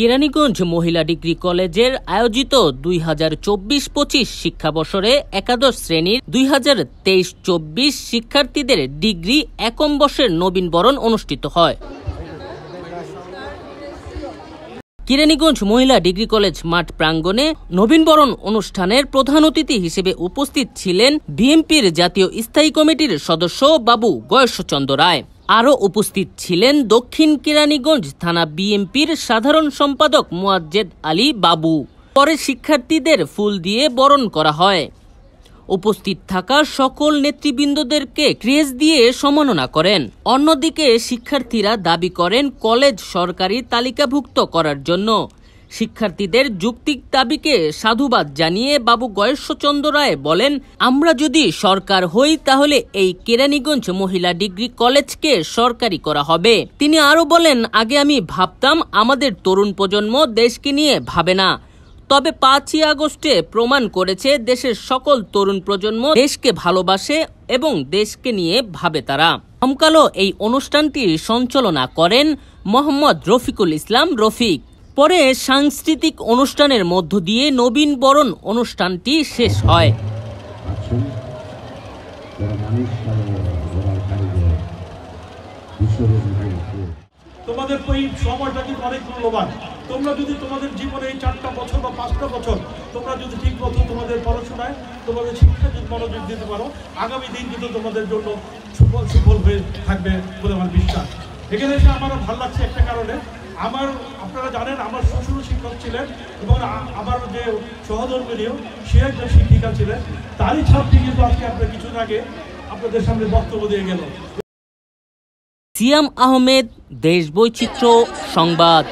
কেরানীগঞ্জ মহিলা ডিগ্রি কলেজের আয়োজিত 2024-25 শিক্ষাবর্ষে একাদশ শ্রেণীর 2023-24 শিক্ষার্থীদের ডিগ্রি একম বর্ষের নবীনবরণ অনুষ্ঠিত হয়। কেরানীগঞ্জ মহিলা ডিগ্রি কলেজ মাঠ প্রাঙ্গণে নবীনবরণ অনুষ্ঠানের প্রধান অতিথি হিসেবে উপস্থিত ছিলেন বিএনপির জাতীয় স্থায়ী কমিটির সদস্য বাবু গয়েশ্বরচন্দ্র রায়। আরও উপস্থিত ছিলেন দক্ষিণ কেরানীগঞ্জ থানা বিএনপির সাধারণ সম্পাদক মুয়াজ্জেদ আলী বাবু। পরে শিক্ষার্থীদের ফুল দিয়ে বরণ করা হয়। উপস্থিত থাকা সকল নেতৃবৃন্দদেরকে ক্রেস্ট দিয়ে সম্মাননা করেন। অন্যদিকে শিক্ষার্থীরা দাবি করেন কলেজ সরকারি তালিকাভুক্ত করার জন্য। শিক্ষার্থীদের যৌক্তিক দাবিকে সাধুবাদ জানিয়ে বাবু গয়েশ্বরচন্দ্র রায় বলেন, আমরা যদি সরকার হই তাহলে এই কেরানীগঞ্জ মহিলা ডিগ্রি কলেজকে সরকারি করা হবে। তিনি আরো বলেন, আগে আমি ভাবতাম আমাদের তরুণ প্রজন্ম দেশকে নিয়ে ভাবে না, তবে 5ই আগস্টে প্রমাণ করেছে দেশের সকল তরুণ প্রজন্ম দেশকে ভালোবাসে এবং দেশকে নিয়ে ভাবে তারা। সমকালো এই অনুষ্ঠানটি সঞ্চালনা করেন মোহাম্মদ রফিকুল ইসলাম রফিক। পরে সাংস্কৃতিক অনুষ্ঠানের মধ্য দিয়ে নবীনবরণ অনুষ্ঠানটি শেষ হয়। তোমাদের এই সময়টা কিন্তু অনেক মূল্যবান। তোমরা যদি তোমাদের জীবনে এই 4টা বছর বা 5টা বছর তোমরা যদি ঠিক মতো তোমাদের পড়াশোনায় তোমাদের শিক্ষা যদি মনোযোগ দিতে পারো, আগামী দিন কিন্তু তোমাদের জন্য সুফল হয়ে থাকবে বলে আমার বিশ্বাস। এখানে এসে আমার ভালো লাগছে একটা কারণে, আপনারা জানেন আমার শ্বশুর শিক্ষক ছিলেন এবং আমার যে সহধর্মিনীয় সে একজন শিক্ষিকা ছিলেন। তারই ছাত্রী কিন্তু আজকে আপনার কিছুদিন আগে আপনাদের সামনে বক্তব্য দিয়ে গেল। সিয়াম আহমেদ, দেশ বৈচিত্র্য সংবাদ।